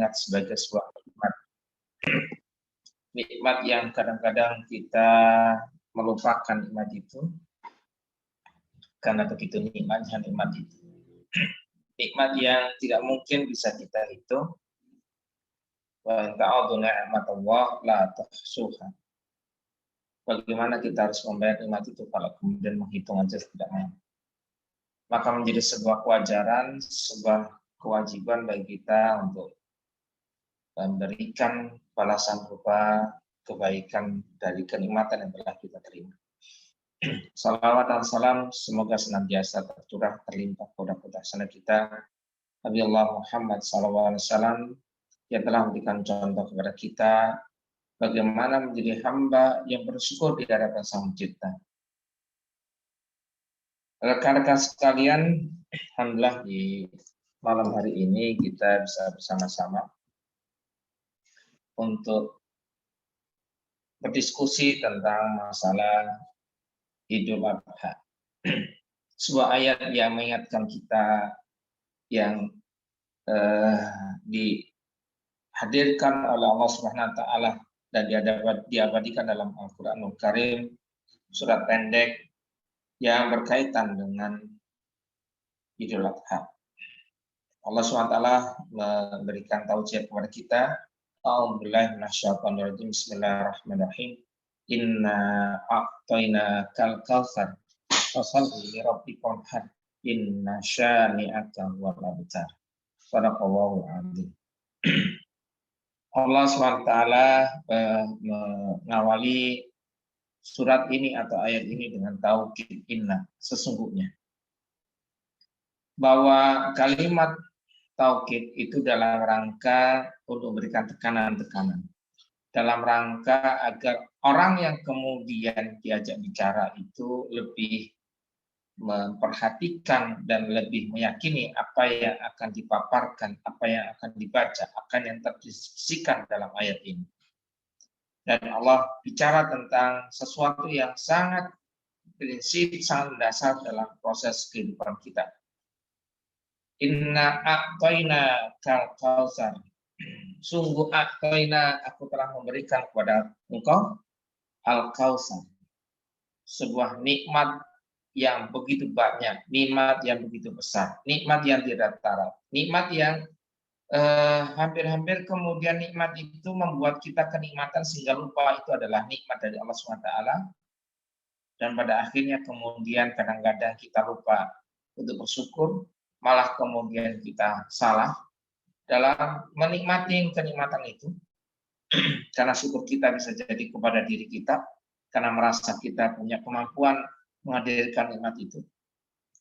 diingat sebagai sebuah nikmat. Nikmat yang kadang-kadang kita melupakan nikmat itu karena begitu nikmatnya nikmat itu. Nikmat yang tidak mungkin bisa kita hitung. Wa in ta'udzu ni'matallah la tuhsuha. Bagaimana kita harus membayar nikmat itu kalau kemudian menghitung aja tidak mampu. Maka menjadi sebuah kewajaran, sebuah kewajiban bagi kita untuk memberikan balasan berupa kebaikan dari kenikmatan yang telah kita terima. Salawat dan salam semoga senantiasa tercurah terlimpah kepada putra kita Nabi Allah Muhammad SAW yang telah memberikan contoh kepada kita bagaimana menjadi hamba yang bersyukur di hadapan Sang Pencipta. Rekan-rekan sekalian, alhamdulillah di malam hari ini kita bisa bersama-sama untuk berdiskusi tentang masalah Idul Adha. Sebuah ayat yang mengingatkan kita yang dihadirkan oleh Allah Subhanahu wa taala dan diabadikan dalam Al-Qur'anul Karim, surat pendek yang berkaitan dengan Idul Adha. Allah Subhanahu wa taala memberikan tausiah kepada kita. A'udzubillahi minasyaitonir rajim. Bismillahirrahmanirrahim. Inna a'tayna kal kautsar fasholli li rabbika wanhar inna syani'aka huwal abtar. Sadaqallahu adzim. Allah SWT mengawali surat ini atau ayat ini dengan taukid inna, sesungguhnya. Bahwa kalimat taukid itu dalam rangka untuk memberikan tekanan-tekanan. Dalam rangka agar orang yang kemudian diajak bicara itu lebih memperhatikan dan lebih meyakini apa yang akan dipaparkan, apa yang akan dibaca, akan yang terdiskusikan dalam ayat ini. Dan Allah bicara tentang sesuatu yang sangat prinsip, sangat mendasar dalam proses kehidupan kita. Inna a'tayna kal kautsar. Sungguh a'tayna, aku telah memberikan kepada engkau al-kautsar. Sebuah nikmat yang begitu banyak, nikmat yang begitu besar, nikmat yang tidak tarat, nikmat yang hampir-hampir kemudian nikmat itu membuat kita kenikmatan sehingga lupa itu adalah nikmat dari Allah SWT. Dan pada akhirnya kemudian kadang-kadang kita lupa untuk bersyukur, malah kemudian kita salah dalam menikmati kenikmatan itu. Karena syukur kita bisa jadi kepada diri kita, karena merasa kita punya kemampuan menghadirkan nikmat itu.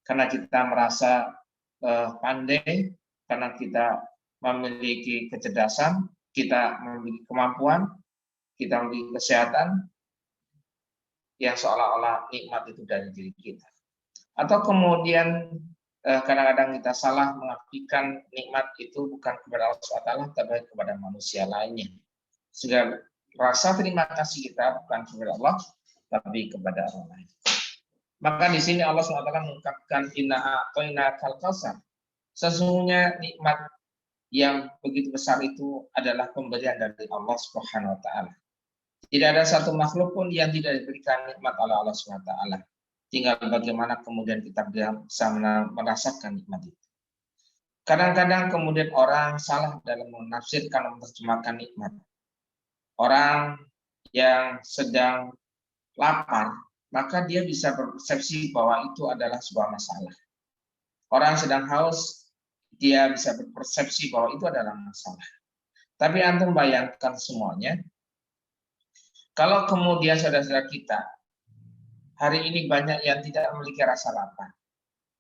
Karena kita merasa pandai, karena kita memiliki kecerdasan, kita memiliki kemampuan, kita memiliki kesehatan, yang seolah-olah nikmat itu dari diri kita. Atau kemudian kadang-kadang kita salah mengartikan nikmat itu bukan kepada Allah SWT, tapi kepada manusia lainnya. Sehingga rasa terima kasih kita bukan kepada Allah, tapi kepada orang lain. Maka di sini Allah SWT mengungkapkan inna a'tayna kal kautsar. Sesungguhnya nikmat yang begitu besar itu adalah pemberian dari Allah Subhanahu wa taala. Tidak ada satu makhluk pun yang tidak diberikan nikmat oleh Allah Subhanahu wa taala. Tinggal bagaimana kemudian kita bisa merasakan nikmat itu. Kadang-kadang kemudian orang salah dalam menafsirkan, menerjemahkan nikmat. Orang yang sedang lapar, maka dia bisa berpersepsi bahwa itu adalah sebuah masalah. Orang yang sedang haus, dia bisa berpersepsi bahwa itu adalah masalah. Tapi antum bayangkan semuanya, kalau kemudian saudara-saudara kita, hari ini banyak yang tidak memiliki rasa lapar,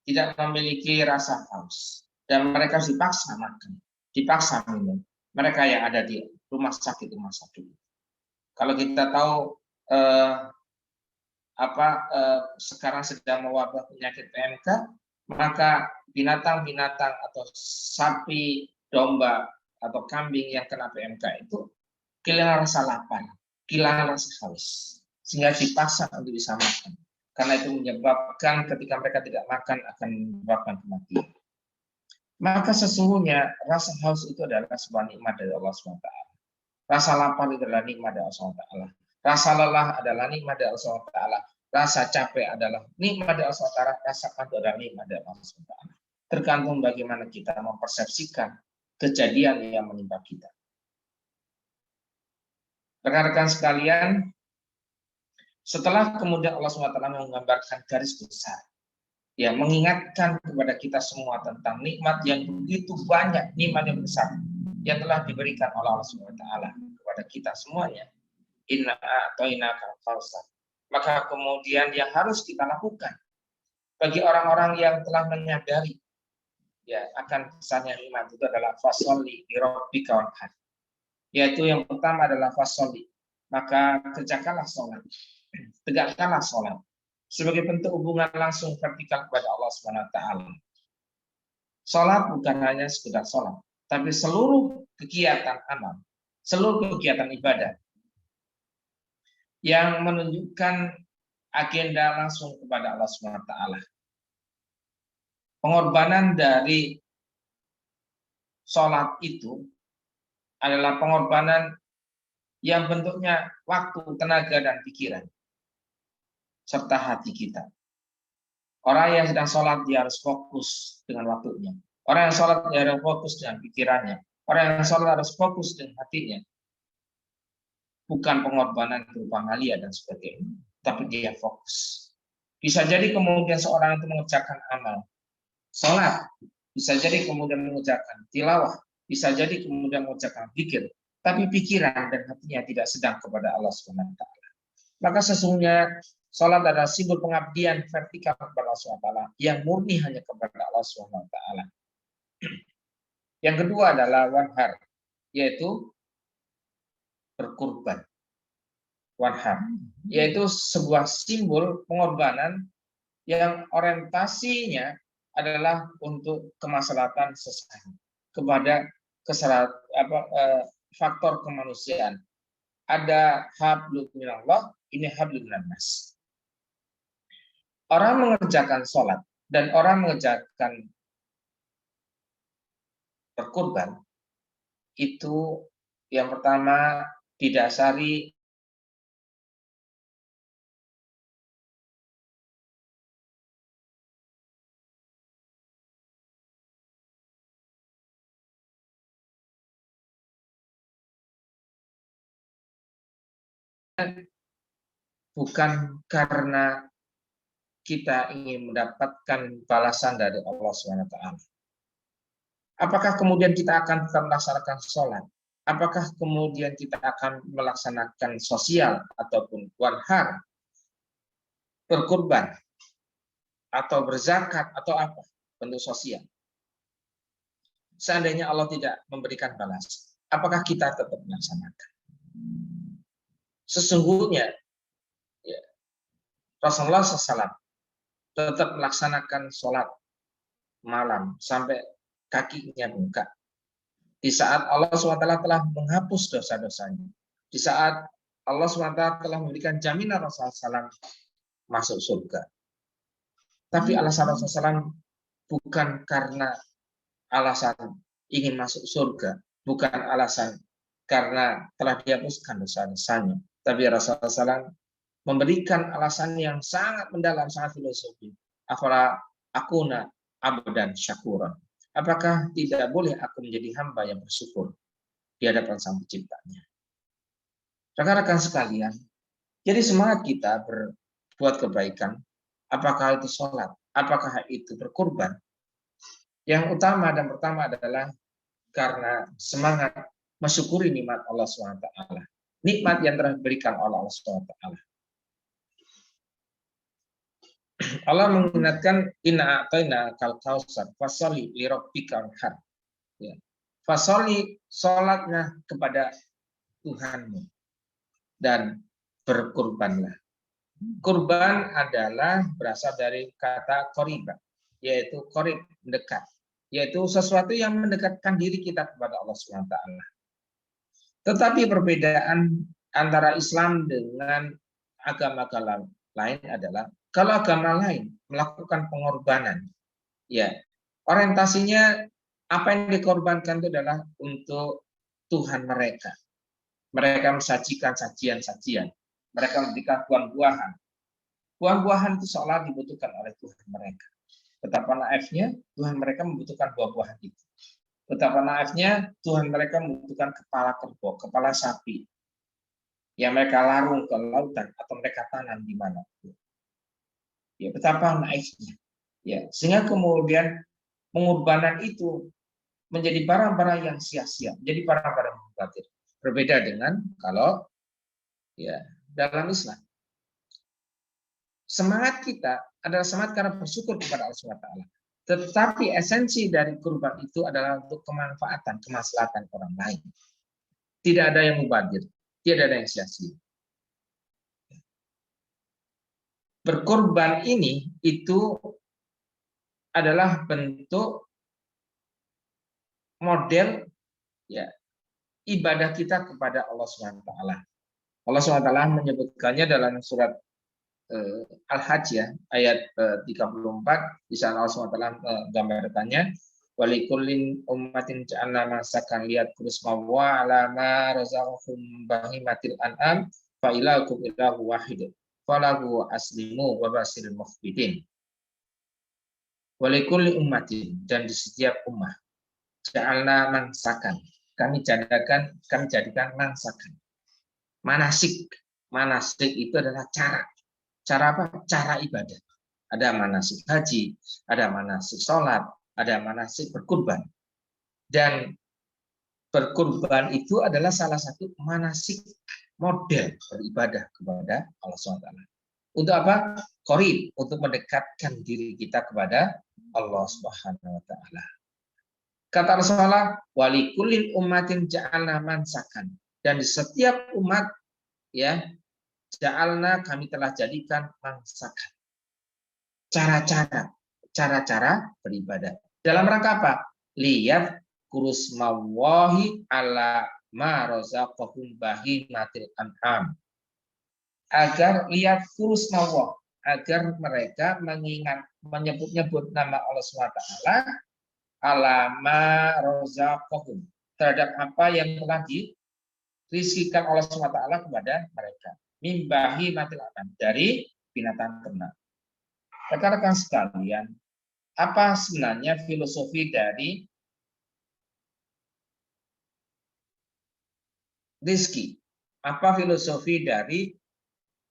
tidak memiliki rasa haus, dan mereka dipaksa makan, dipaksa minum. Mereka yang ada di rumah sakit. Kalau kita tahu sekarang sedang mewabah penyakit PMK, maka binatang-binatang atau sapi, domba, atau kambing yang kena PMK itu kehilangan rasa lapar, kehilangan rasa haus, sehingga dipaksa untuk bisa makan. Karena itu menyebabkan ketika mereka tidak makan akan menyebabkan kematian. Maka sesungguhnya rasa haus itu adalah sebuah nikmat dari Allah SWT. Rasa lapar itu adalah nikmat dari Allah SWT. Rasa lelah adalah nikmat dari Allah SWT. Rasa capek adalah nikmat dari Allah SWT. Rasa kantuk adalah nikmat dari Allah SWT. Tergantung bagaimana kita mempersepsikan kejadian yang menimpa kita. Rekan-rekan sekalian, setelah kemudian Allah SWT menggambarkan garis besar, ya, mengingatkan kepada kita semua tentang nikmat yang begitu banyak, nikmat yang besar yang telah diberikan oleh Allah SWT kepada kita semuanya. Inna a'tainakal kautsar. Maka kemudian yang harus kita lakukan bagi orang-orang yang telah menyadari ya akan besarnya nikmat itu adalah fasholli li rabbika wanhar. Yaitu yang pertama adalah fasholli, maka kerjakanlah sholat, tegakkanlah sholat sebagai bentuk hubungan langsung vertikal kepada Allah SWT. Sholat bukan hanya sekedar sholat, tapi seluruh kegiatan amal, seluruh kegiatan ibadah yang menunjukkan agenda langsung kepada Allah SWT. Pengorbanan dari sholat itu adalah pengorbanan yang bentuknya waktu, tenaga, dan pikiran, serta hati kita. Orang yang sedang sholat, dia harus fokus dengan waktunya. Orang yang sholat, dia harus fokus dengan pikirannya. Orang yang sholat harus fokus dengan hatinya. Bukan pengorbanan berupa ngalia dan sebagainya, tapi dia fokus. Bisa jadi kemudian seorang itu mengerjakan amal sholat, bisa jadi kemudian mengerjakan tilawah, bisa jadi kemudian mengerjakan zikir, tapi pikiran dan hatinya tidak sedang kepada Allah SWT. Maka sesungguhnya sholat adalah simbol pengabdian vertikal kepada Allah SWT yang murni hanya kepada Allah SWT. Yang kedua adalah wanhar, yaitu berkurban. Wanhar, yaitu sebuah simbol pengorbanan yang orientasinya adalah untuk kemaslahatan sesama, kepada faktor kemanusiaan. Ada hablum minallah, ini hablum minannas. Orang mengerjakan sholat dan orang mengerjakan berkurban itu yang pertama didasari bukan karena kita ingin mendapatkan balasan dari Allah SWT. Apakah kemudian kita akan tetap melaksanakan sholat? Apakah kemudian kita akan melaksanakan sosial ataupun wanhar, berkurban, atau berzakat, atau apa bentuk sosial? Seandainya Allah tidak memberikan balas, apakah kita tetap melaksanakan? Sesungguhnya ya, Rasulullah SAW tetap melaksanakan sholat malam sampai kakinya bengkak. Di saat Allah SWT telah menghapus dosa-dosanya. Di saat Allah SWT telah memberikan jaminan Rasulullah SAW masuk surga. Tapi alasan Rasulullah SAW bukan karena alasan ingin masuk surga, bukan alasan karena telah dihapuskan dosa-dosanya. Tapi Rasulullah SAW memberikan alasan yang sangat mendalam, sangat filosofi. Afala akuna abdan syakuran. Apakah tidak boleh aku menjadi hamba yang bersyukur di hadapan Sang Penciptanya? Rekan-rekan sekalian, jadi semangat kita berbuat kebaikan, apakah itu sholat, apakah itu berkurban, yang utama dan pertama adalah karena semangat mensyukuri nikmat Allah SWT. Nikmat yang telah diberikan oleh Allah SWT. Allah mengingatkan inna a'tainakal kautsar fasholli li rabbika wanhar. Ya. Fasholli, salatnya kepada Tuhanmu dan berkurbanlah. Kurban adalah berasal dari kata qoriba, yaitu qorib, mendekat, yaitu sesuatu yang mendekatkan diri kita kepada Allah SWT. Tetapi perbedaan antara Islam dengan agama-agama lain adalah kalau agama lain melakukan pengorbanan, ya orientasinya Apa yang dikorbankan itu adalah untuk Tuhan mereka. Mereka mensajikan sajian-sajian. Mereka memberikan buah-buahan. Buah-buahan itu seolah dibutuhkan oleh Tuhan mereka. Betapa naifnya Tuhan mereka membutuhkan buah-buahan itu. Betapa naifnya Tuhan mereka membutuhkan kepala kerbau, kepala sapi. Yang mereka larung ke lautan atau mereka tanam di mana. Ya, betapa naifnya. Ya, sehingga kemudian pengorbanan itu menjadi barang-barang yang sia-sia, menjadi barang-barang mubazir. Berbeda dengan kalau ya dalam Islam. Semangat kita adalah semangat karena bersyukur kepada Allah SWT. Tetapi esensi dari kurban itu adalah untuk kemanfaatan, kemaslahatan orang lain. Tidak ada yang mubazir, tidak ada yang sia-sia. Berkorban ini itu adalah bentuk model ya ibadah kita kepada Allah SWT. Allah SWT menyebutkannya dalam surat Al-Hajj ya, ayat 34, di sana Allah SWT menggambarkannya, walikullin ummatin ja'alna masakan lihat kurusmawa ala ma razaqahum bahimatil an'am fa ilahukum ilahu wahid falahu aslimu wa basiril mukhbidin. Walikulli ummatin, dan di setiap ummah ja'alna mansakan, kami jadikan mansakan. Manasik itu adalah cara apa? Cara ibadah. Ada manasik haji, ada manasik sholat, ada manasik berkurban. Dan berkurban itu adalah salah satu manasik model beribadah kepada Allah SWT. Untuk apa? Qorib, untuk mendekatkan diri kita kepada Allah Subhanahu wa taala. Kata Rasulullah, walikulil ummatin ja'alna mansakan. Dan di setiap umat ya ja'alna, kami telah jadikan mansakan. Cara-cara beribadah. Dalam rangka apa? Lihat kurusmawahi ala ma razaqahum bahimatil an'am. Agar lihat kurusmawah, agar mereka menyebut-nyebut nama Allah SWT ala ma razaqahum, terhadap apa yang telah dirizkikan Allah SWT kepada mereka. Mimbahi matil anam, dari binatang ternak. Rekan-rekan sekalian, apa sebenarnya filosofi dari rizki? Apa filosofi dari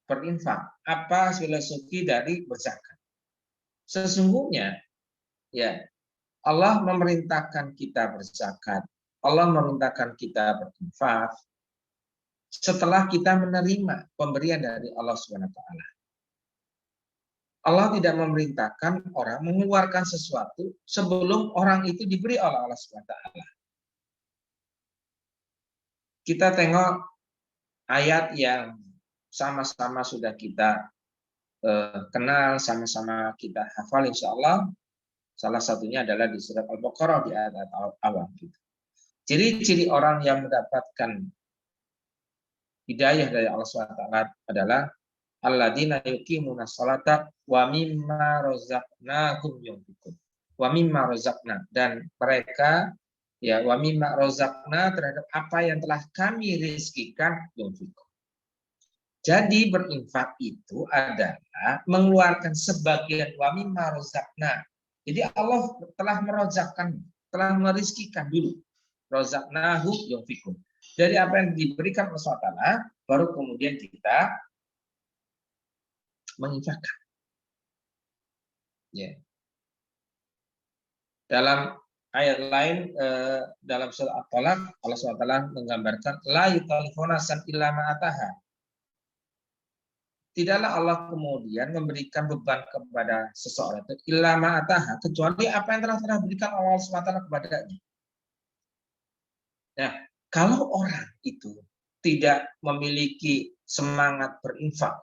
berinfak? Apa filosofi dari berzakat? Sesungguhnya, ya Allah memerintahkan kita berzakat, Allah memerintahkan kita berinfak setelah kita menerima pemberian dari Allah SWT. Allah tidak memerintahkan orang mengeluarkan sesuatu sebelum orang itu diberi oleh Allah SWT. Kita tengok ayat yang sama-sama sudah kita kenal, sama-sama kita hafal insya Allah. Salah satunya adalah di surat Al-Baqarah di ayat awal. Ciri-ciri orang yang mendapatkan hidayah dari Allah SWT adalah alladzina yuqimuna sholata wa mimma razaqnahum yunfiqun. Wa mimma razaqna, dan mereka ya wa mimma razaqna, terhadap apa yang telah kami rizkikan yunfiqun. Jadi berinfak itu adalah mengeluarkan sebagian wa mimma razaqna. Jadi Allah telah merozakkan, telah merizkikan dulu. Razaqnahu yunfiqun. Dari apa yang diberikan Allah SWT, baru kemudian kita menginfakkan. Ya. Dalam ayat lain dalam surat At-Talaq, Allah SWT menggambarkan la yukallifuna nafsan illa ma ataha. Tidaklah Allah kemudian memberikan beban kepada seseorang itu illa ma ataha, kecuali apa yang telah diberikan Allah SWT kepadanya. Nah, kalau orang itu tidak memiliki semangat berinfak,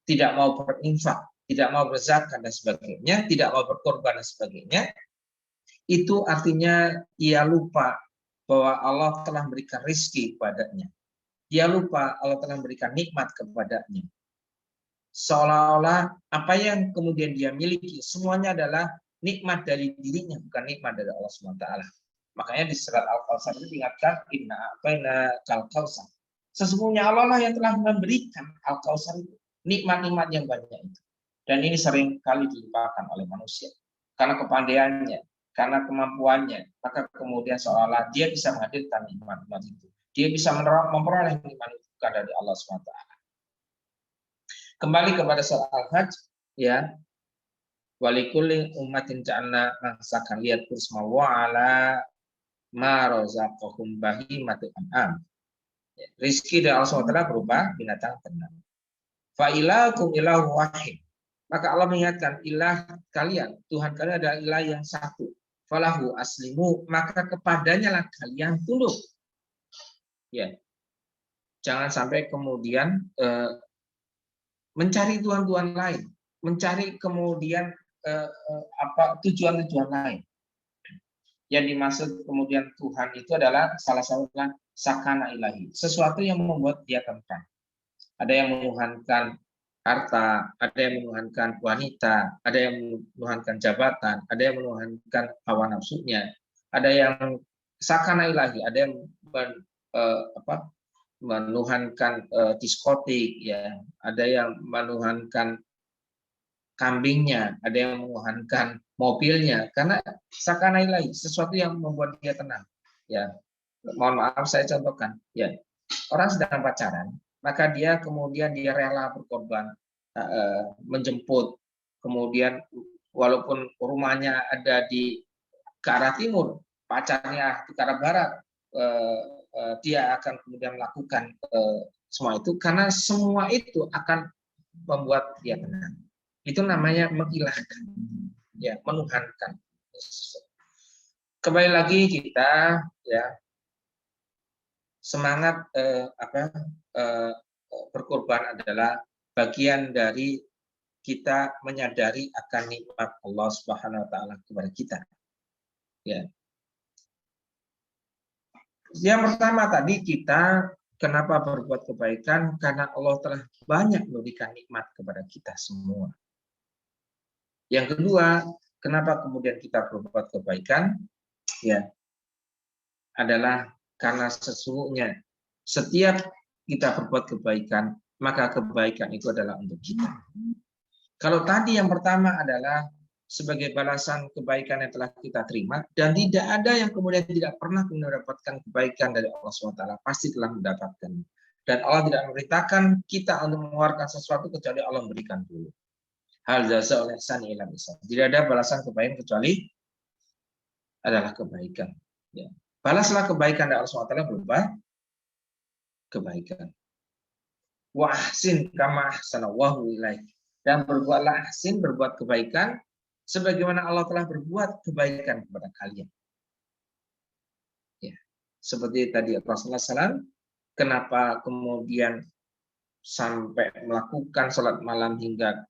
tidak mau berinfak, tidak mau berzakat dan sebagainya, tidak mau berkorban dan sebagainya, itu artinya ia lupa bahwa Allah telah memberikan rizki kepadanya. Dia lupa Allah telah memberikan nikmat kepadanya. Seolah-olah apa yang kemudian dia miliki semuanya adalah nikmat dari dirinya, bukan nikmat dari Allah SWT. Makanya di surat Al-Kautsar itu diingatkan inna a'taina kal kautsar. Sesungguhnya Allah lah yang telah memberikan Al-Kautsar itu, nikmat-nikmat yang banyak itu. Dan ini sering kali dilupakan oleh manusia karena kepandaiannya, karena kemampuannya, maka kemudian seolah-olah dia bisa menghadirkan nikmat-nikmat itu. Dia bisa memperoleh nikmat itu dari Allah SWT. Kembali kepada soal Al-Hajj, ya, walikulli ummatin ja'alna mansakan liyadhkuru ismallaha ala ma razaqahum bahimatul an'am. Rizki dari Allah SWT berupa binatang ternak. Fa ilahukum ilahu wahid. Maka Allah mengingatkan ilah kalian, Tuhan kalian adalah ilah yang satu. Falahu aslimu, maka kepadanya lah kalian tunduk. Ya. Jangan sampai kemudian mencari tuhan-tuhan lain, mencari kemudian tujuan-tujuan lain. Yang dimaksud kemudian Tuhan itu adalah salah satunya sakana ilahi, sesuatu yang membuat dia tentram. Ada yang menuhankan harta, ada yang menuhankan wanita, ada yang menuhankan jabatan, ada yang menuhankan hawa nafsunya, ada yang sakana ilahi, ada yang menuhankan diskotik, ya, ada yang menuhankan kambingnya, ada yang menuhankan mobilnya, karena sakana ilahi, sesuatu yang membuat dia tenang. Ya, mohon maaf saya contohkan, ya, orang sedang pacaran, maka dia kemudian dia rela berkorban, menjemput, kemudian walaupun rumahnya ada di ke arah timur, pacarnya ke arah barat, dia akan kemudian melakukan semua itu karena semua itu akan membuat dia tenang. Itu namanya mengilahkan, ya, menuhankan. Kembali lagi kita, ya, semangat berkorban adalah bagian dari kita menyadari akan nikmat Allah Subhanahu wa taala kepada kita. Ya. Yang pertama tadi kita kenapa berbuat kebaikan? Karena Allah telah banyak memberikan nikmat kepada kita semua. Yang kedua, kenapa kemudian kita berbuat kebaikan? Ya, adalah karena sesungguhnya setiap kita berbuat kebaikan, maka kebaikan itu adalah untuk kita. Kalau tadi yang pertama adalah sebagai balasan kebaikan yang telah kita terima, dan tidak ada yang kemudian tidak pernah mendapatkan kebaikan dari Allah SWT, pasti telah mendapatkan. Dan Allah tidak memerintahkan kita untuk mengeluarkan sesuatu kecuali Allah memberikan dulu. Hal jasa oleh sani ilam isa. Tidak ada balasan kebaikan kecuali adalah kebaikan. Ya. Balaslah kebaikan dari Allah SWT berupa kebaikan. Wa ahsin kama ahsanallahu ilaik. Dan berbuatlah ahsin, berbuat kebaikan sebagaimana Allah telah berbuat kebaikan kepada kalian. Ya. Seperti tadi Rasulullah SAW, kenapa kemudian sampai melakukan sholat malam hingga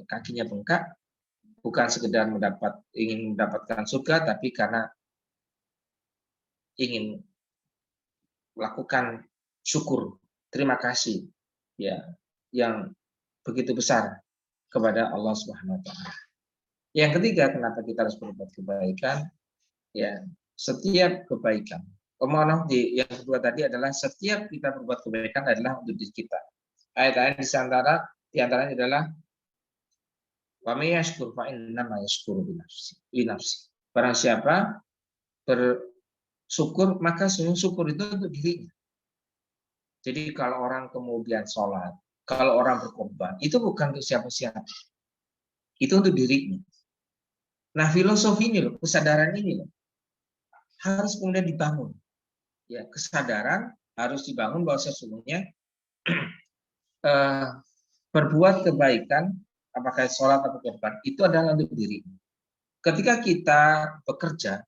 kakinya bengkak, bukan sekedar ingin mendapatkan surga, tapi karena ingin melakukan syukur, terima kasih, ya, yang begitu besar kepada Allah Subhanahu wa taala. Yang ketiga, kenapa kita harus berbuat kebaikan? Ya, setiap kebaikan. Yang kedua tadi adalah setiap kita berbuat kebaikan adalah untuk diri kita. Ayat-ayat di antaranya adalah wa may yashkur fa innama yashkuru li nafsi. Barang siapa bersyukur, maka syukur itu untuk dirinya. Jadi kalau orang kemudian sholat, kalau orang berkorban, itu bukan untuk siapa-siapa. Itu untuk dirinya. Nah, filosofi ini loh, kesadaran ini loh, harus kemudian dibangun. Ya, kesadaran harus dibangun bahwa sesungguhnya berbuat kebaikan, apakah sholat atau korban, itu adalah untuk diri. Ketika kita bekerja,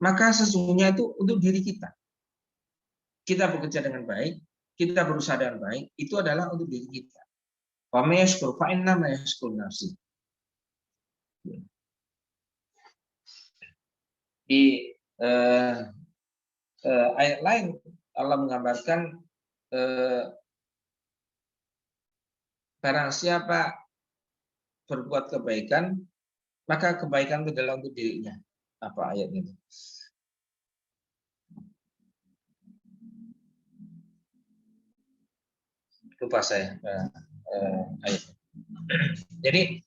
maka sesungguhnya itu untuk diri kita. Kita bekerja dengan baik, kita berusaha dengan baik, itu adalah untuk diri kita. Wa may yashkur fa innama yashkur nafsi. Di ayat lain Allah menggambarkan barang siapa berbuat kebaikan, maka kebaikan itu adalah untuk dirinya. Apa ayat ini? lupa saya ayat. Jadi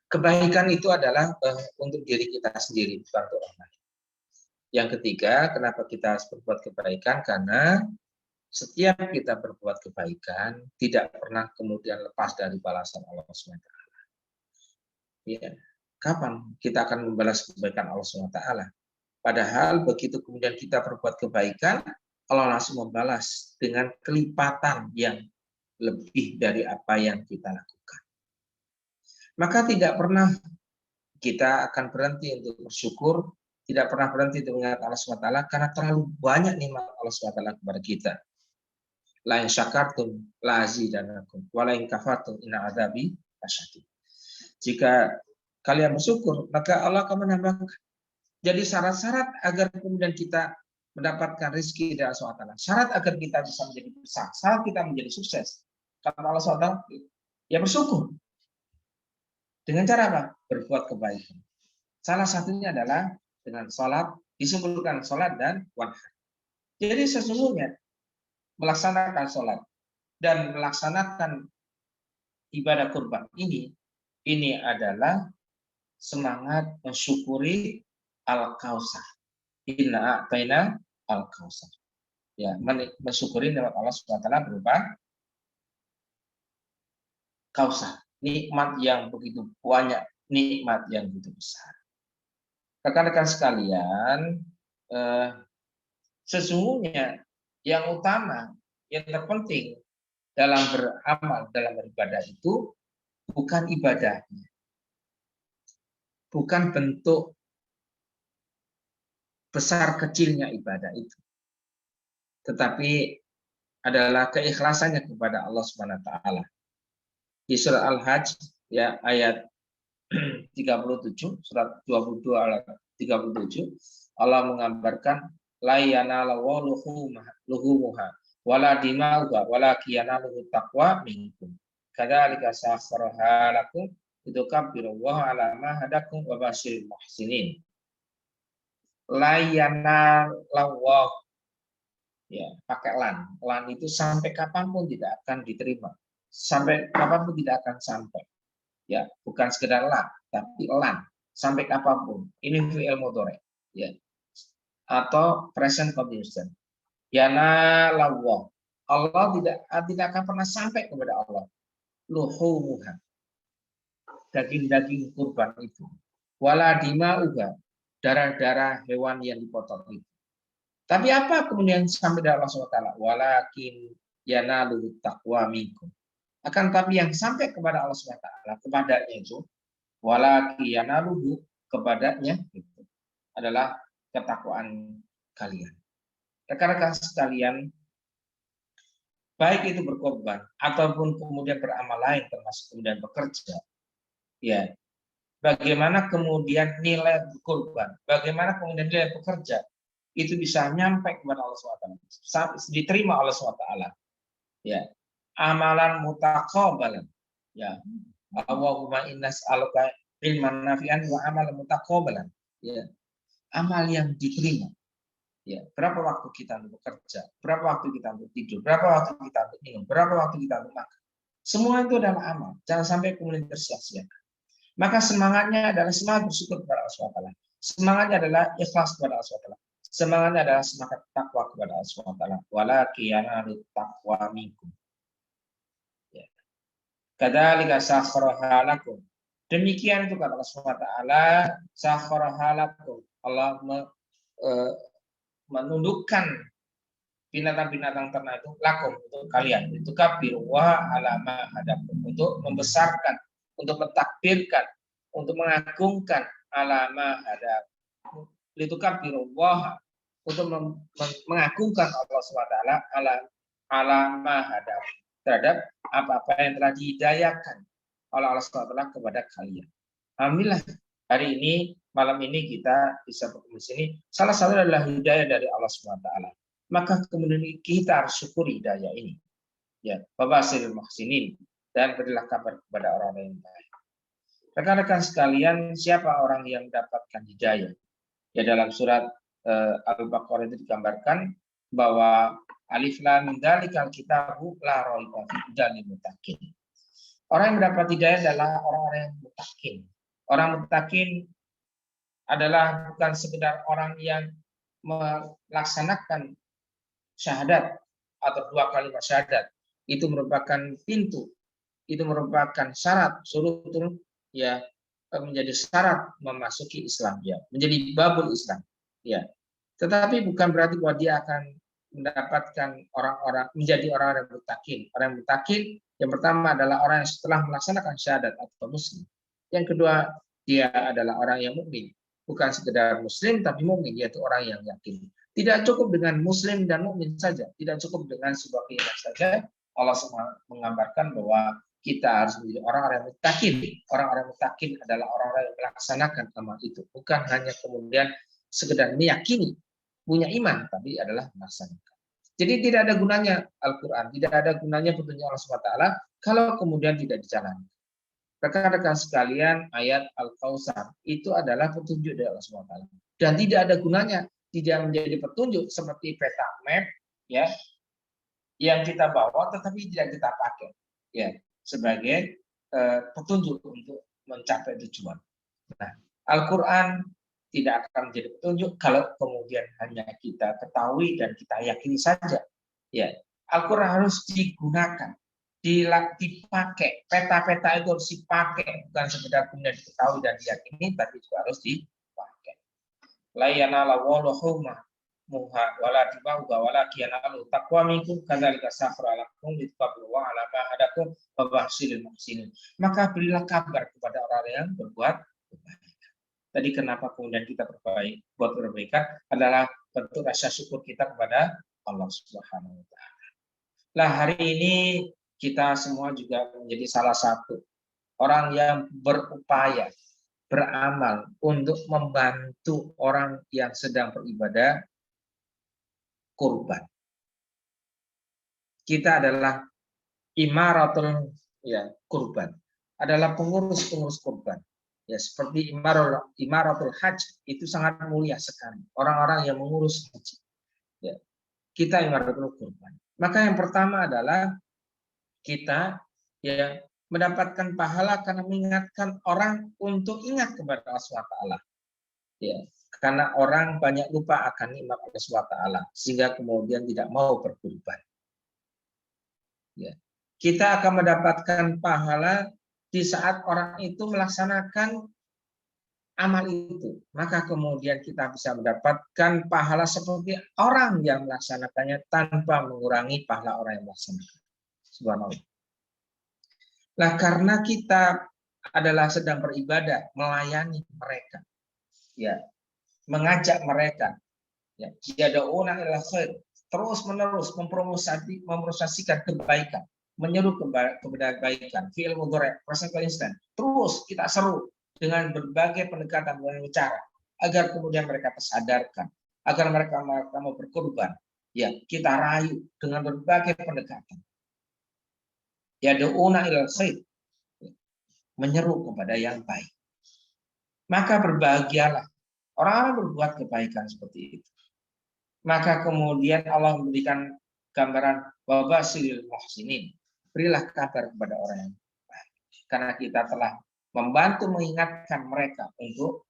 kebaikan itu adalah untuk diri kita sendiri, bukan untuk orang lain. Yang ketiga, kenapa kita harus berbuat kebaikan? Karena setiap kita berbuat kebaikan tidak pernah kemudian lepas dari balasan Allah SWT. Ya, kapan kita akan membalas kebaikan Allah SWT? Padahal begitu kemudian kita berbuat kebaikan, Allah langsung membalas dengan kelipatan yang lebih dari apa yang kita lakukan. Maka tidak pernah kita akan berhenti untuk bersyukur, tidak pernah berhenti untuk mengingat Allah SWT, karena terlalu banyak nikmat Allah SWT kepada kita. La in syakartum la azidanakum wa la in kafartum inna adzabi lasyadid. Jika kalian bersyukur, maka Allah akan menambahkan. Jadi syarat-syarat agar kemudian kita mendapatkan rezeki dari Allah SWT, syarat agar kita bisa menjadi besar, syarat kita menjadi sukses, karena Allah SWT ya bersyukur. Dengan cara apa? Berbuat kebaikan. Salah satunya adalah dengan sholat, disimpulkan sholat dan wanhar. Jadi sesungguhnya melaksanakan sholat dan melaksanakan ibadah kurban ini adalah semangat mensyukuri Al-Kautsar. Inna a'taina Al-Kautsar. Ya, mensyukuri nikmat Allah SWT berupa Kautsar, nikmat yang begitu banyak, nikmat yang begitu besar. Rekan-rekan sekalian, sesungguhnya yang utama, yang terpenting dalam beramal, dalam beribadah itu bukan ibadahnya, bukan bentuk besar kecilnya ibadah itu, tetapi adalah keikhlasannya kepada Allah Subhanahu wa taala. Di surah Al-Hajj ya ayat 37, surat 22 ayat 37, Allah menggambarkan la yanalu luhumuha wala dima'uha walakin yanaluhu taqwa minkum. Kadzalika sakhkharaha lakum litukabbirullaha 'ala ma hadakum wa basyiril muhsinin. Layana lawah, ya pakai lan itu sampai kapanpun tidak akan diterima, sampai kapanpun tidak akan sampai, ya bukan sekedar lan tapi lan sampai kapanpun. Ini fi'il mudhari, ya atau present continuous. Yana lawah, Allah tidak akan pernah sampai kepada Allah luhumuha, daging-daging kurban itu, wala dima'uha, darah-darah hewan yang dipotong itu. Tapi apa kemudian sampai dari Allah SWT? Walakin yanaluhu taqwa minkum. Akan tapi yang sampai kepada Allah SWT, kepadanya itu, walakin yanaluhu, kepadanya itu adalah ketakwaan kalian. Rekan-rekan sekalian, baik itu berkorban ataupun kemudian beramal lain, termasuk kemudian bekerja, ya. Bagaimana kemudian nilai berkorban, bagaimana kemudian nilai bekerja itu bisa nyampe kepada Allah SWT, diterima Allah SWT, ya amalan mutaqabbalan, ya Allahumma innas aluka ilman nafi'an wa amalan mutaqabbalan, ya amal yang diterima, ya berapa waktu kita untuk bekerja, berapa waktu kita untuk tidur, berapa waktu kita untuk minum, berapa waktu kita untuk makan, semua itu adalah amal, jangan sampai kemudian tersia-siakan. Maka semangatnya adalah semangat bersyukur kepada Allah SWT. Semangatnya adalah ikhlas kepada Allah SWT. Semangatnya adalah semangat takwa kepada Allah SWT. Walakin yanalut taqwa minkum. Ya. Kadzalika sakhkharaha lakum. Demikian itu kata Allah SWT. Sakhkharaha lakum. Allah menundukkan binatang-binatang ternak itu lakum, untuk kalian. Itu kabir wa alama hadakum. Untuk membesarkan, untuk mentakbirkan, untuk mengagungkan alama hadap, litukabirullah, untuk mengagungkan Allah SWT alama hadap, terhadap apa-apa yang telah dihidayakan oleh Allah SWT kepada kalian. Alhamdulillah hari ini, malam ini kita bisa bertemu di sini. Salah satu adalah hidayah dari Allah SWT. Maka kemudian kita harus syukuri hidayah ini. Ya, babasirul muhsinin, dan berilah kabar kepada orang yang baik. Rekan-rekan sekalian, siapa orang yang mendapatkan hidayah? Ya dalam surat Al-Baqarah itu digambarkan bahwa Alif lam mim dzalikal kitabu la raiba fihi hudal lil muttaqin. Orang yang mendapat hidayah adalah orang-orang yang muttaqin. Orang muttaqin adalah bukan sekedar orang yang melaksanakan syahadat atau 2 kalimat syahadat. Itu merupakan pintu, itu merupakan syarat surutul ya, menjadi syarat memasuki Islam ya, menjadi babul Islam ya. Tetapi bukan berarti bahwa dia akan mendapatkan orang-orang menjadi orang-orang yang muttaqin. Orang yang muttaqin yang pertama adalah orang yang setelah melaksanakan syahadat atau muslim. Yang kedua, dia adalah orang yang mukmin. Bukan sekedar muslim tapi mukmin, yaitu orang yang yakin. Tidak cukup dengan muslim dan mukmin saja, tidak cukup dengan sebuah keyakinan saja. Allah menggambarkan bahwa kita harus menjadi orang-orang yang muttaqin. Orang-orang muttaqin adalah orang-orang yang melaksanakan amal itu, bukan hanya kemudian sekedar meyakini, punya iman, tapi adalah melaksanakan. Jadi tidak ada gunanya Al-Quran, tidak ada gunanya petunjuk Allah SWT kalau kemudian tidak dijalankan. Rekan-rekan sekalian, ayat Al-Kautsar itu adalah petunjuk dari Allah SWT. Dan tidak ada gunanya, tidak menjadi petunjuk seperti peta map ya, yang kita bawa tetapi tidak kita pakai ya, sebagai petunjuk untuk mencapai tujuan. Nah, Al-Quran tidak akan menjadi petunjuk kalau kemudian hanya kita ketahui dan kita yakini saja. Ya, Al-Quran harus digunakan, dipakai. Peta-peta itu harus dipakai, bukan sekedar kemudian diketahui dan diyakini, tapi juga harus dipakai. La yanala waluhuma muha wala tibauga wala kiyanalu taqwa minkum kadzalika safra lakum litqablu wa ala ma hadakum wa bahsilil muhsinin. Maka berilah kabar kepada orang yang berbuat kebaikan. Tadi kenapa kemudian kita buat perbaikan adalah bentuk rasa syukur kita kepada Allah Subhanahu wa taala. Nah, hari ini kita semua juga menjadi salah satu orang yang berupaya, beramal untuk membantu orang yang sedang beribadah kurban. Kita adalah imaratul ya kurban, adalah pengurus kurban. Ya, seperti imaratul haji itu sangat mulia sekali. Orang-orang yang mengurus haji. Ya, kita imaratul kurban. Maka yang pertama adalah kita ya mendapatkan pahala karena mengingatkan orang untuk ingat kepada Allah SWT. Ya, karena orang banyak lupa akan nikmat Allah SWT sehingga kemudian tidak mau berkurban. Ya. Kita akan mendapatkan pahala di saat orang itu melaksanakan amal itu, maka kemudian kita bisa mendapatkan pahala seperti orang yang melaksanakannya tanpa mengurangi pahala orang yang melaksanakan. Subhanallah. Nah, karena kita adalah sedang beribadah, melayani mereka, ya, mengajak mereka, ya, yad'una ilal khair, terus-menerus mempromosikan kebaikan, menyeru kepada kebaikan, fi'il mudhari', present instant. Terus kita seru dengan berbagai pendekatan dan cara agar kemudian mereka tersadarkan, agar mereka mau berkorban. Ya, kita rayu dengan berbagai pendekatan. Yad'una ilal khair, menyeru kepada yang baik. Maka berbahagialah orang-orang berbuat kebaikan seperti itu. Maka kemudian Allah memberikan gambaran wabasilil muhsinin. Berilah kabar kepada orang yang baik. Karena kita telah membantu mengingatkan mereka untuk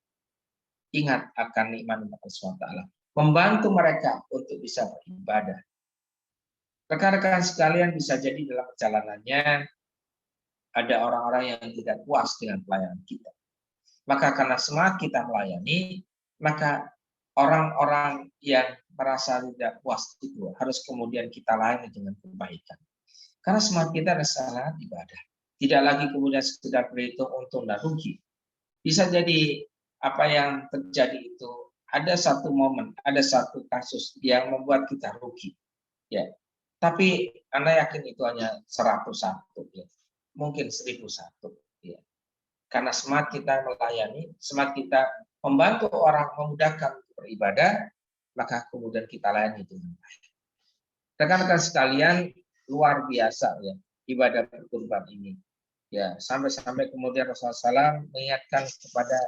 ingat akan nikmat Allah SWT. Membantu mereka untuk bisa beribadah. Rekan-rekan sekalian, bisa jadi dalam perjalanannya ada orang-orang yang tidak puas dengan pelayanan kita. Maka karena semangat kita melayani, maka orang-orang yang merasa tidak puas itu harus kemudian kita layani dengan kebaikan. Karena semangat kita adalah salat ibadah. Tidak lagi kemudian sekedar berhitung untung dan rugi. Bisa jadi apa yang terjadi itu ada satu momen, ada satu kasus yang membuat kita rugi. Ya. Tapi Anda yakin itu hanya 101, ya. Mungkin 1001. Ya. Karena semangat kita melayani, semangat kita membantu orang, memudahkan beribadah, maka kemudian kita layani dengan baik. Rekan-rekan sekalian, luar biasa ya ibadah berkurban ini. Ya, sampai kemudian Rasulullah SAW mengingatkan kepada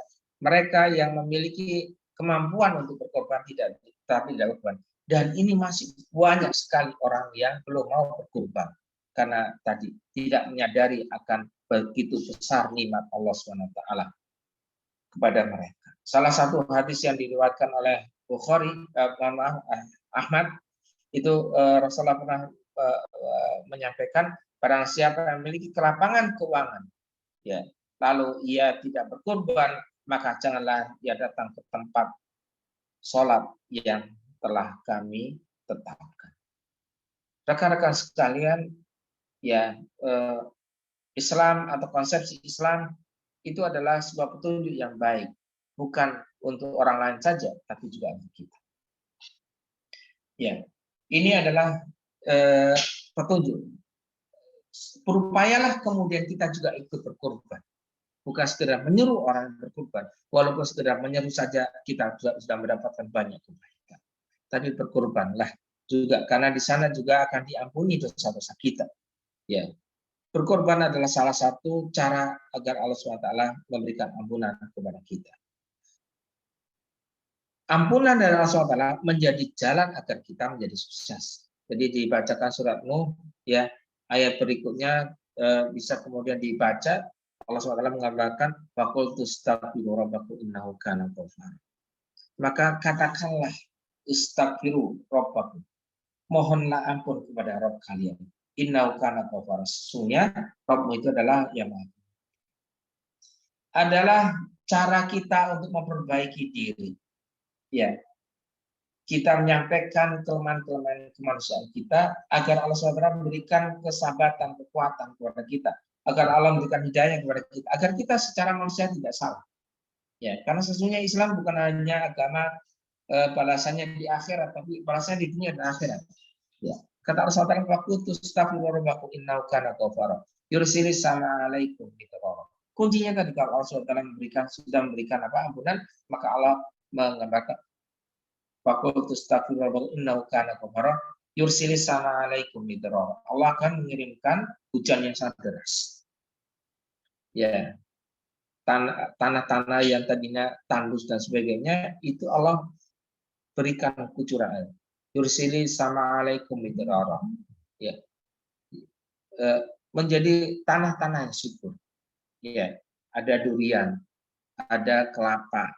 mereka yang memiliki kemampuan untuk berkorban tidak berkorban. Dan ini masih banyak sekali orang yang belum mau berkurban karena tadi tidak menyadari akan begitu besar nikmat Allah SWT kepada mereka. Salah satu hadis yang diriwayatkan oleh Bukhari, Ahmad, itu Rasulullah pernah menyampaikan, barang siapa yang memiliki kelapangan keuangan, ya, lalu ia tidak berkurban, maka janganlah ia datang ke tempat sholat yang telah kami tetapkan. Rekan-rekan sekalian, ya, Islam atau konsepsi Islam itu adalah sebuah petunjuk yang baik, bukan untuk orang lain saja, tapi juga untuk kita. Ya, ini adalah petunjuk. Berupayalah kemudian kita juga ikut berkorban, bukan sekedar menyuruh orang berkorban. Walaupun sekedar menyuruh saja kita sudah mendapatkan banyak kebaikan. Tapi berkorbanlah juga, karena di sana juga akan diampuni dosa-dosa kita. Ya, berkorban adalah salah satu cara agar Allah SWT memberikan ampunan kepada kita. Ampunan dari Allah SWT menjadi jalan agar kita menjadi sukses. Jadi dibacakan surat Nuh, ya, ayat berikutnya bisa kemudian dibaca. Allah SWT mengatakan, "Faqultu astaghfiru rabbakum innahu kana ghaffara." Maka katakanlah, istaghfiru rabbakum, mohonlah ampun kepada Rabb kalian. Innahu kana ghaffara, sesungguhnya Rabbmu itu adalah yang Maha. Adalah cara kita untuk memperbaiki diri. Ya, kita menyampaikan kelemahan-kelemahan kemanusiaan kita agar Allah SWT memberikan kesabaran, kekuatan kepada kita, agar Allah memberikan hidayah kepada kita, agar kita secara manusia tidak salah. Ya, karena sesungguhnya Islam bukan hanya agama balasannya di akhirat, tapi balasannya di dunia dan akhirat. Ya, kata Allah SWT, "Waqutus astaghfirullaha innahu kana ghaffara yursilis sama alaikum bitarara." Kuncinya tadi, kalau Allah SWT sudah memberikan ampunan, maka Allah mengatakan, "Fakultus astaghfirullaha innahu kana ghaffara yursilis sama alaikum bitarara." Allah akan mengirimkan hujan yang sangat deras. Ya, tanah-tanah yang tadinya tandus dan sebagainya itu Allah berikan kucuran air. Yursilis sama alaikum bitarara. Ya, menjadi tanah-tanah yang subur. Ya, ada durian, ada kelapa,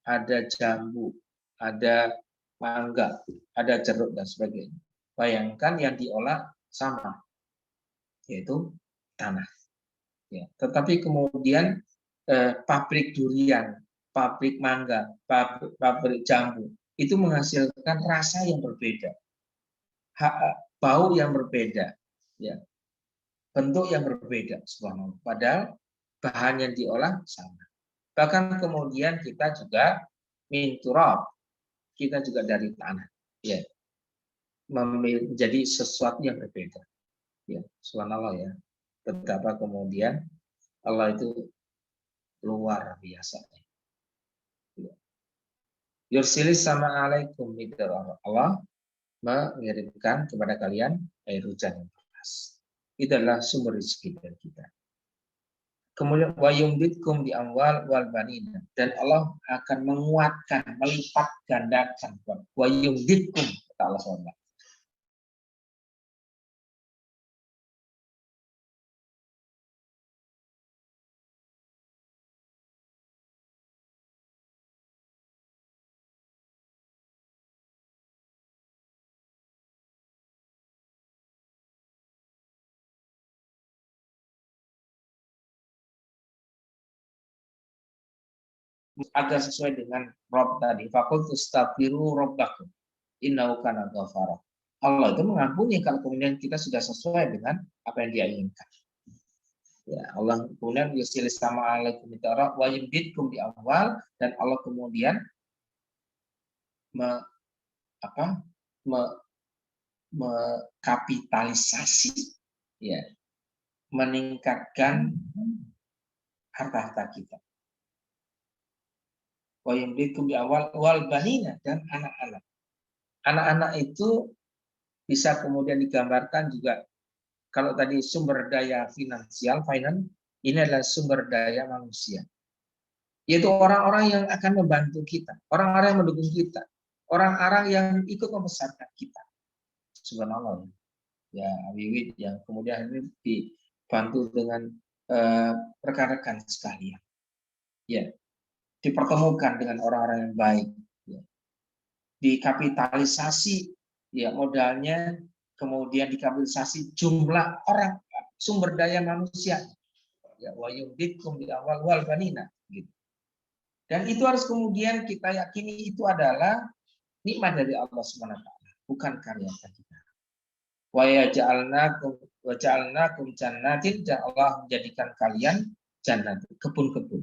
ada jambu, ada mangga, ada jeruk dan sebagainya. Bayangkan yang diolah sama, yaitu tanah. Ya, tetapi kemudian pabrik durian, pabrik mangga, pabrik jambu itu menghasilkan rasa yang berbeda, bau yang berbeda, ya, bentuk yang berbeda, subhanallah. Padahal bahan yang diolah sama. Bahkan kemudian kita juga min turab, kita juga dari tanah, ya, menjadi sesuatu yang berbeda. Ya, subhanallah, ya. Betapa kemudian Allah itu luar biasa. Ya. Yursilis sama alaikum bidarah. Allah mengirimkan kepada kalian air hujan yang deras. Itu adalah sumber rezeki dari kita. Kemudian wa yumditkum bi amwal wal banina, dan Allah akan menguatkan, melipat gandakan. Wa yumditkum, kata Allah SWT. Agar sesuai dengan Rob tadi, fakultu astaghfiru rabbakum innahu kana ghafara. Allah itu mengampuni kalau kemudian kita sudah sesuai dengan apa yang Dia inginkan. Ya, Allah kemudian yusilis sama alaikum bitara wa yumditkum di awal, dan Allah kemudian mengkapitalisasi, ya, meningkatkan harta-harta kita. Wa yumditkum di awal wal banina, dan anak-anak. Anak-anak itu bisa kemudian digambarkan juga, kalau tadi sumber daya finansial, ini adalah sumber daya manusia. Yaitu orang-orang yang akan membantu kita, orang-orang yang mendukung kita, orang-orang yang ikut membesarkan kita. Subhanallah. Ya, Wiwit yang kemudian ini dibantu dengan rekan-rekan sekalian. Ya, dipertemukan dengan orang-orang yang baik. Ya. Dikapitalisasi ya modalnya, kemudian dikapitalisasi jumlah orang, sumber daya manusia. Ya, wa yumditkum bi awal wal banina gitu. Dan itu harus kemudian kita yakini itu adalah nikmat dari Allah Subhanahu wa taala, bukan karya kita. Wa ja'alnakum jannatin, dan Allah menjadikan kalian jannat, kebun-kebun.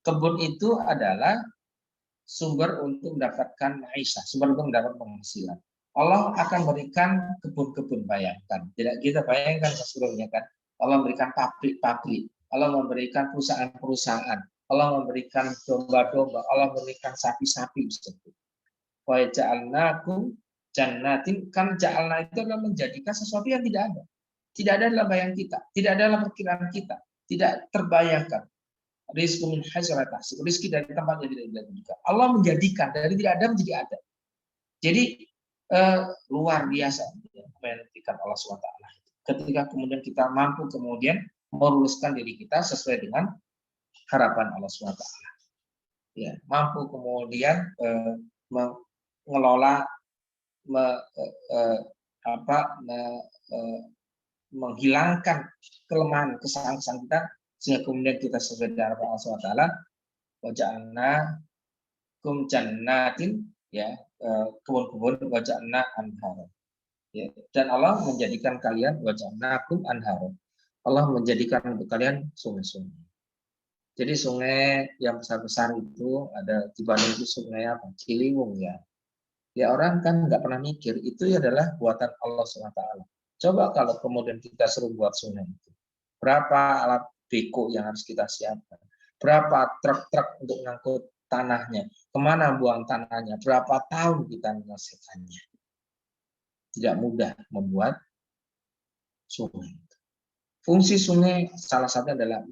Kebun itu adalah sumber untuk mendapatkan maisha, sumber untuk mendapatkan penghasilan. Allah akan berikan kebun-kebun, bayangkan. Tidak kita bayangkan sebelumnya kan. Allah memberikan pabrik-pabrik, Allah memberikan perusahaan-perusahaan, Allah memberikan domba-domba, Allah memberikan sapi-sapi. Wa ja'alnakum jannatin, kan ja'alna itu adalah menjadikan sesuatu yang tidak ada. Tidak ada dalam bayang kita, tidak ada dalam perkiraan kita, tidak terbayangkan. Rizqu min haitsu la tahsib, rezeki dari tempat yang tidak diduga. Allah menjadikan dari tidak ada menjadi ada. Jadi luar biasa apa yang diberikan Allah SWT. Ketika kemudian kita mampu kemudian meluluskan diri kita sesuai dengan harapan Allah SWT. Ya, mampu kemudian mengelola, menghilangkan kelemahan, kesalahan kita, sehingga kemudian kita sesuai dengan harapan Allah SWT. Wa ja'alnakum jannatin, ya, kebun-kebun, wa ja'alna anhara. Ya, dan Allah menjadikan kalian wa ja'alnakum anhara. Allah menjadikan untuk kalian sungai-sungai. Jadi sungai yang besar-besar itu ada di Bandung itu sungai apa? Ciliwung ya. Ya orang kan nggak pernah mikir itu adalah buatan Allah SWT. Coba kalau kemudian kita suruh buat sungai itu, berapa alat beko yang harus kita siapkan, berapa truk-truk untuk mengangkut tanahnya, kemana buang tanahnya, berapa tahun kita menyelesaikannya. Tidak mudah membuat sungai. Fungsi sungai salah satunya adalah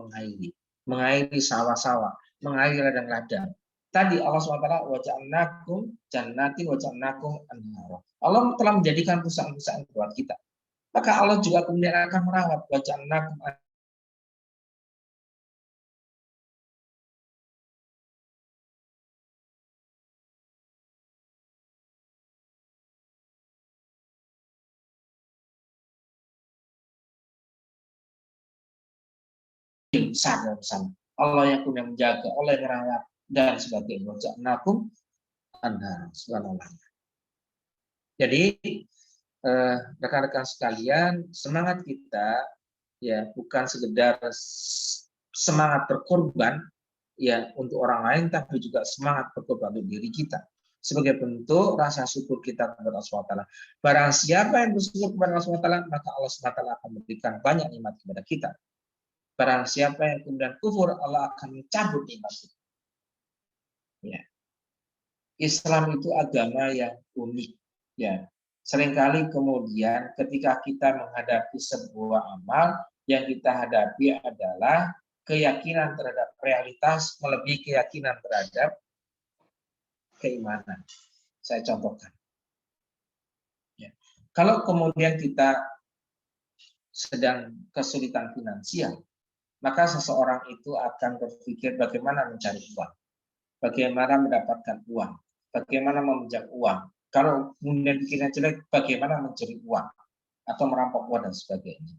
mengairi sawah-sawah, mengairi ladang-ladang. Tadi Allah SWT wa ja'alnakum jannatin wa ja'alnakum anhara. Allah telah menjadikan perusahaan-perusahaan buat kita. Maka Allah juga kemudian akan merawat wa ja'alnakum besar bersama. Allah yang kemudian menjaga, Allah yang merawat dan sebagainya. Wa ja'alnakum anhara. Subhanallah. Jadi rekan-rekan sekalian, semangat kita ya bukan sekedar semangat berkorban ya untuk orang lain, tapi juga semangat berkorban untuk diri kita sebagai bentuk rasa syukur kita kepada Allah SWT. Barang siapa yang bersyukur kepada Allah SWT, maka Allah SWT akan memberikan banyak nikmat kepada kita. Barang siapa yang kemudian kufur, Allah akan mencabut nikmat itu. Ya. Islam itu agama yang unik. Ya. Seringkali kemudian ketika kita menghadapi sebuah amal, yang kita hadapi adalah keyakinan terhadap realitas melebihi keyakinan terhadap keimanan. Saya contohkan. Ya. Kalau kemudian kita sedang kesulitan finansial, maka seseorang itu akan berpikir bagaimana mencari uang, bagaimana mendapatkan uang, bagaimana meminjam uang. Kalau kemudian pikiran jelek, bagaimana mencuri uang atau merampok uang dan sebagainya.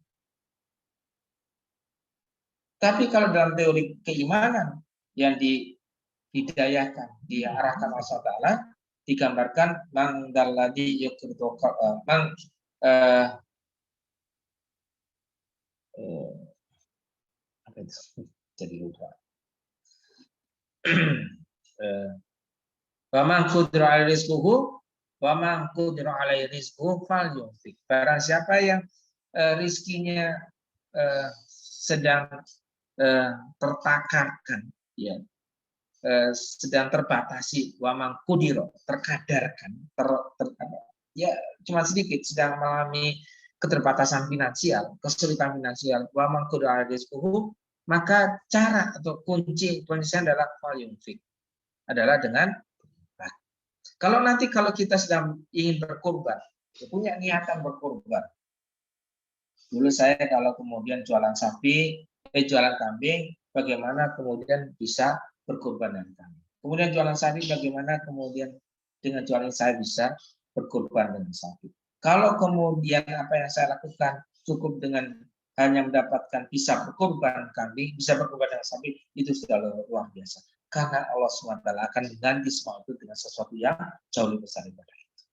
Tapi kalau dalam teori keimanan yang dihidayakan, diarahkan Allah Taala, digambarkan mangdalladzi yuqridu apa itu? Jadi lupa. Wa man qudira alaihi rizquhu wa man qudira alaihi rizquhu falyunfiq. Barang siapa yang rizkinya sedang tertakarkan, ya, sedang terbatasi, wa man qudira, terkadarkan, ya cuma sedikit, sedang mengalami keterbatasan finansial, kesulitan finansial, wa man qudira alaihi rizquhu, maka cara atau kunci penyelesaian adalah falyunfiq, adalah dengan Kalau nanti kita sedang ingin berkurban, punya niatan berkurban. Dulu saya kalau kemudian jualan jualan kambing, bagaimana kemudian bisa berkurban dengan kambing. Kemudian jualan sapi, bagaimana kemudian dengan jualan saya bisa berkurban dengan sapi. Kalau kemudian apa yang saya lakukan cukup dengan hanya mendapatkan bisa berkurban kambing, bisa berkurban dengan sapi, itu sudah luar biasa. Karena Allah SWT akan mengganti semua itu dengan sesuatu yang jauh lebih besar daripada itu.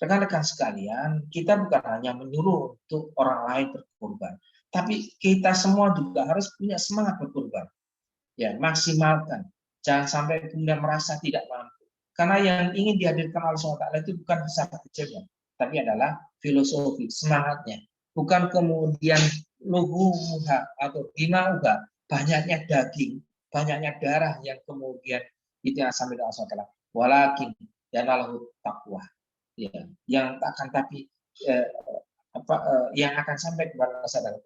Rekan-rekan sekalian, kita bukan hanya menyuruh untuk orang lain berkurban, tapi kita semua juga harus punya semangat berkurban. Ya, maksimalkan. Jangan sampai kemudian merasa tidak mampu. Karena yang ingin dihadirkan Allah SWT itu bukan besar kecilnya, tapi adalah filosofi, semangatnya. Bukan kemudian luhuha atau dimauha, banyaknya daging, banyaknya darah yang kemudian itu yang sampai Allah SWT. Walakin yanalahu taqwa. Ya, yang akan yang akan sampai kepada sadar.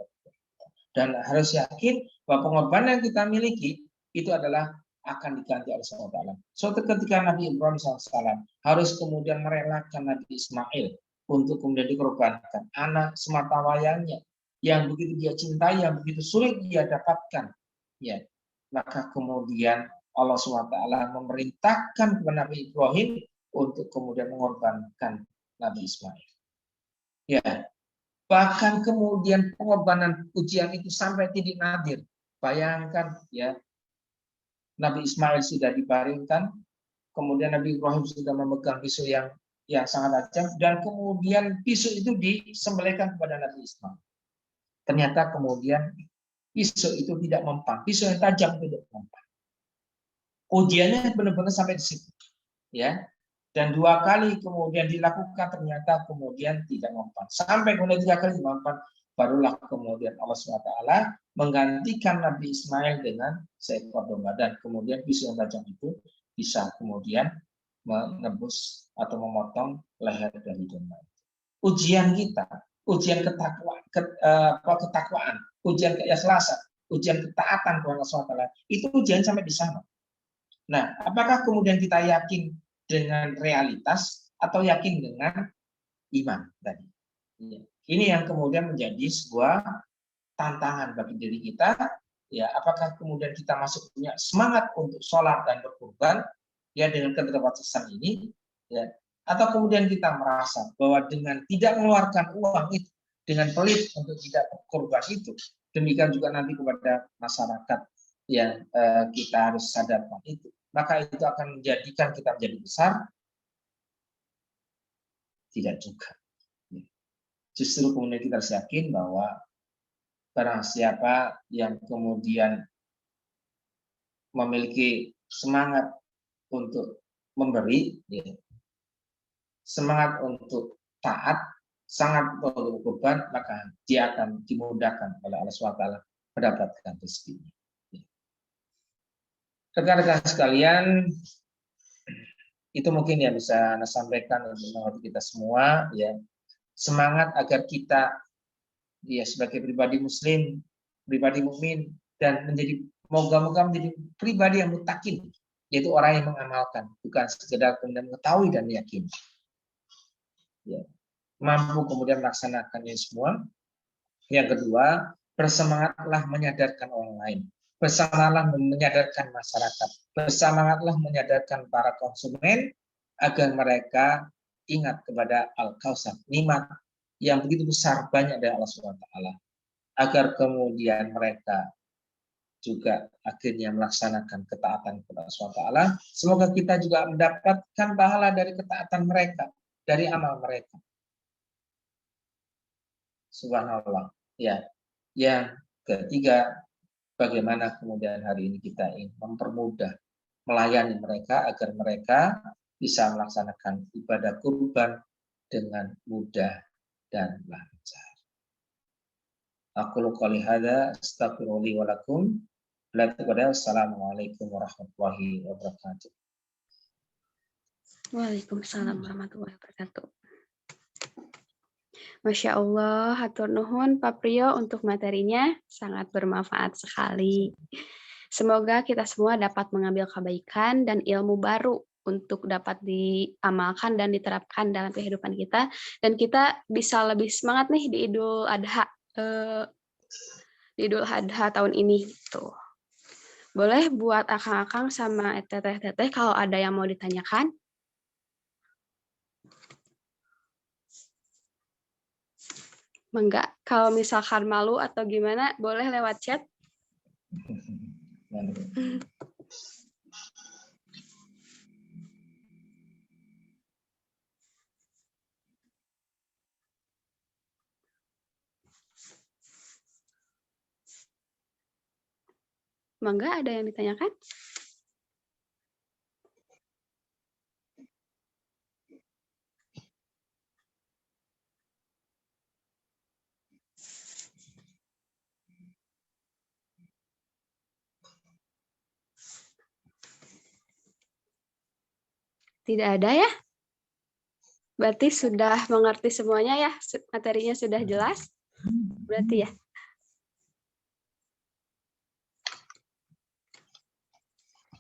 Dan harus yakin bahwa pengorbanan yang kita miliki itu adalah akan diganti oleh Allah. Suatu ketika Nabi Ibrahim SAW harus kemudian merelakan Nabi Ismail untuk kemudian dikorbankan, anak semata wayangnya yang begitu dia cintai, yang begitu sulit dia dapatkan, ya, maka kemudian Allah SWT memerintahkan kepada Nabi Ibrahim untuk kemudian mengorbankan Nabi Ismail. Ya, bahkan kemudian pengorbanan ujian itu sampai titik nadir. Bayangkan, ya, Nabi Ismail sudah dibaringkan, kemudian Nabi Ibrahim sudah memegang pisau yang sangat tajam, dan kemudian pisau itu disembelihkan kepada Nabi Ismail. Ternyata kemudian pisau itu tidak mempan, pisau yang tajam itu tidak mempan. Ujiannya benar-benar sampai di situ, ya. Dan 2 kali kemudian dilakukan, ternyata kemudian tidak mempan. Sampai kemudian 3 kali mempan, barulah kemudian Allah SWT menggantikan Nabi Ismail dengan seekor domba. Dan kemudian pisau yang tajam itu bisa kemudian menebus atau memotong leher dari domba. Ujian kita, ujian ketakwaan, ujian keikhlasan, ujian ketaatan kepada Allah SWT, itu ujian sampai di sana. Nah, apakah kemudian kita yakin dengan realitas atau yakin dengan iman tadi? Ini yang kemudian menjadi sebuah tantangan bagi diri kita. Ya, apakah kemudian kita masih punya semangat untuk sholat dan berkurban, ya, dengan keterbatasan ini, ya, atau kemudian kita merasa bahwa dengan tidak mengeluarkan uang itu, dengan pelit untuk tidak berkurban itu, demikian juga nanti kepada masyarakat yang kita harus sadarkan itu, maka itu akan menjadikan kita menjadi besar? Tidak juga. Justru kemudian kita harus yakin bahwa barang siapa yang kemudian memiliki semangat untuk memberi, ya, semangat untuk taat, sangat untuk berkorban, maka dia akan dimudahkan oleh Allah SWT mendapatkan rezekinya. Rekan-rekan sekalian, itu mungkin yang bisa Anda sampaikan untuk kita semua, ya, semangat agar kita, ya, sebagai pribadi muslim, pribadi mukmin, dan moga-moga menjadi pribadi yang mutakin, yaitu orang yang mengamalkan, bukan sekedar kemudian mengetahui dan meyakini, ya, mampu kemudian melaksanakannya semua. Yang kedua, bersemangatlah menyadarkan orang lain, bersemangatlah menyadarkan masyarakat, bersemangatlah menyadarkan para konsumen agar mereka ingat kepada Al-Kautsar, nikmat yang begitu besar banyak dari Allah SWT, agar kemudian mereka juga akhirnya melaksanakan ketaatan kepada Allah SWT. Semoga kita juga mendapatkan pahala dari ketaatan mereka, dari amal mereka. Subhanallah. Ya. Yang ketiga, bagaimana kemudian hari ini kita ingin mempermudah, melayani mereka agar mereka bisa melaksanakan ibadah kurban dengan mudah dan lancar. Aqulu qouli hadza astaghfirullahi wa lakum. Assalamualaikum warahmatullahi wabarakatuh. Waalaikumsalam warahmatullahi wabarakatuh. Masya Allah, hatur nuhun Pak Priyo untuk materinya, sangat bermanfaat sekali. Semoga kita semua dapat mengambil kebaikan dan ilmu baru untuk dapat diamalkan dan diterapkan dalam kehidupan kita, dan kita bisa lebih semangat nih di Idul Adha tahun ini tuh. Boleh buat akang-akang sama teteh-teteh kalau ada yang mau ditanyakan. Enggak, kalau misalkan malu atau gimana, boleh lewat chat. Mangga, ada yang ditanyakan? Tidak ada ya? Berarti sudah mengerti semuanya ya? Materinya sudah jelas? Berarti ya?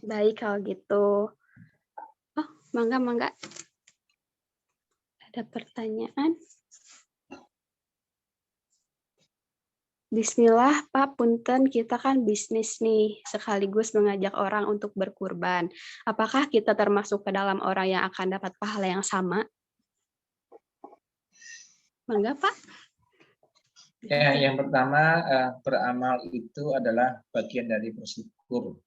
Baik kalau gitu. Oh, mangga. Ada pertanyaan? Bismillah, Pak, punten, kita kan bisnis nih, sekaligus mengajak orang untuk berkurban. Apakah kita termasuk ke dalam orang yang akan dapat pahala yang sama? Mangga, Pak. Ya, yang pertama, beramal itu adalah bagian dari bersyukur.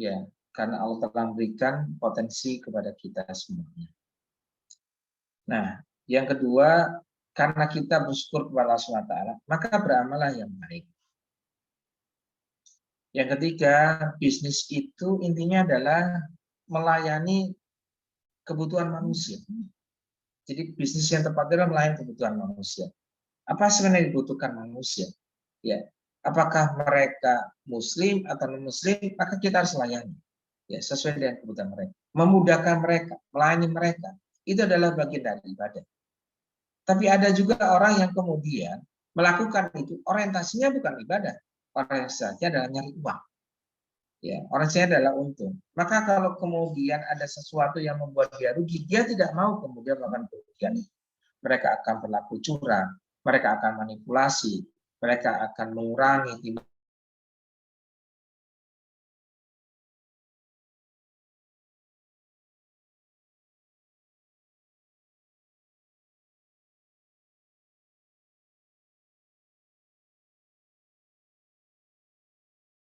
Ya, karena Allah telah memberikan potensi kepada kita semuanya. Nah, yang kedua, karena kita bersyukur kepada Allah SWT, maka beramallah yang baik. Yang ketiga, bisnis itu intinya adalah melayani kebutuhan manusia. Jadi bisnis yang tepat adalah melayani kebutuhan manusia. Apa sebenarnya dibutuhkan manusia? Ya, apakah mereka Muslim atau non-Muslim? Maka kita harus layani. Ya, sesuai dengan kebutuhan mereka. Memudahkan mereka, melayani mereka. Itu adalah bagian dari ibadah. Tapi ada juga orang yang kemudian melakukan itu, orientasinya bukan ibadah. Orientasinya adalah nyari uang. Ya, orientasinya adalah untung. Maka kalau kemudian ada sesuatu yang membuat dia rugi, dia tidak mau kemudian melakukan kerugian. Mereka akan berlaku curang, mereka akan manipulasi, mereka akan mengurangi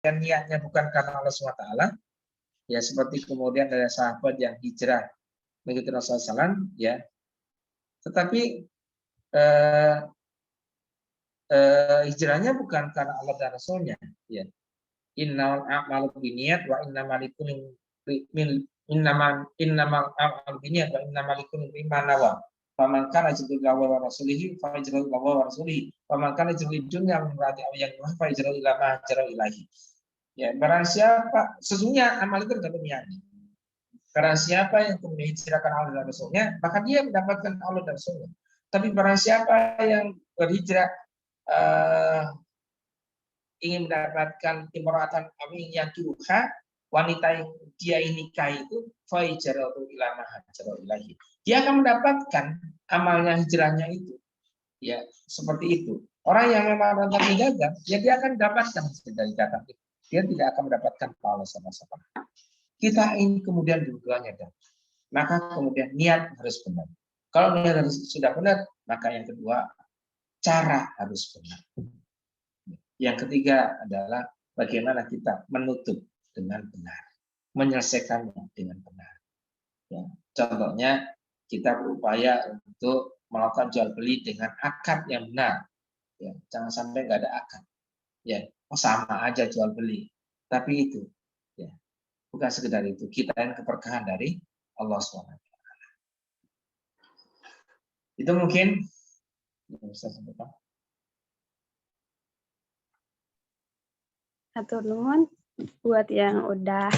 dan niatnya bukan karena Allah SWT. Ya, seperti kemudian ada sahabat yang hijrah mengikuti Rasulullah SAW, ya. Tetapi hijrahnya bukan karena Allah dan Rasulnya, ya. Innamal a'malu binniyat wa innamal likulli binniyat wa innamal likulli ma nawa. Faman kana hijratuhu ila rasulihi fa hijratuhu ila rasulihi. Faman kana hijratuhu dunya wa imra'ati aw yankihuha fa hijratuhu ila ma hajara ilaihi. Ya, barang siapa, sesungguhnya amal itu tergantung niatnya. Barang siapa yang kemudian hijrahkan Allah dan Rasulnya, maka dia mendapatkan Allah dan Rasulnya. Tapi barang siapa yang berhijrah ingin mendapatkan imra'atan amin yang tuha, wanita yang dia nikahi itu faijaratu ila ma hajara ilahi. Dia akan mendapatkan amalnya hijrahnya itu. Ya, seperti itu. Orang yang memang melakukan dagang, ya dia akan mendapatkan dari dagang itu. Dia tidak akan mendapatkan pahala sama-sama. Kita ini kemudian dua-duanya dagang. Maka kemudian niat harus benar. Kalau niat harus sudah benar, maka yang kedua cara harus benar. Yang ketiga adalah bagaimana kita menutup dengan benar, menyelesaikannya dengan benar. Ya, contohnya kita berupaya untuk melakukan jual beli dengan akad yang benar. Ya, jangan sampai nggak ada akad. Ya, sama aja jual beli. Tapi itu, ya, bukan sekedar itu. Kita yang keberkahan dari Allah SWT. Itu mungkin yang bisa saya sampaikan. Hatur nuhun buat yang udah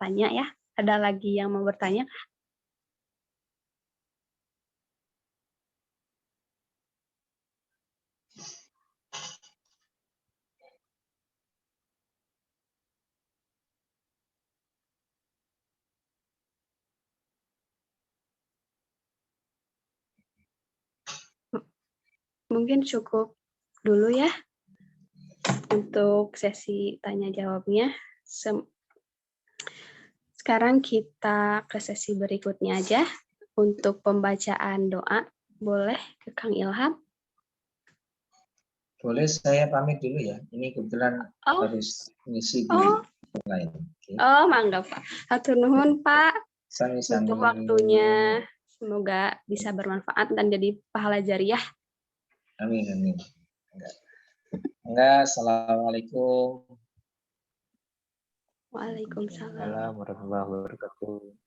tanya ya. Ada lagi yang mau bertanya? mungkin cukup dulu ya untuk sesi tanya jawabnya. Sekarang kita ke sesi berikutnya aja. Untuk pembacaan doa, boleh ke Kang Ilham? Boleh saya pamit dulu ya. Ini kebetulan Oh, harus ngisi di oh, lain. Oke. mangga Pak. Hatur nuhun Pak Sami-sami. untuk waktunya. Semoga bisa bermanfaat dan jadi pahala jariah. Amin, amin. Enggak, assalamualaikum. Waalaikumsalam. Waalaikumsalam warahmatullahi wabarakatuh.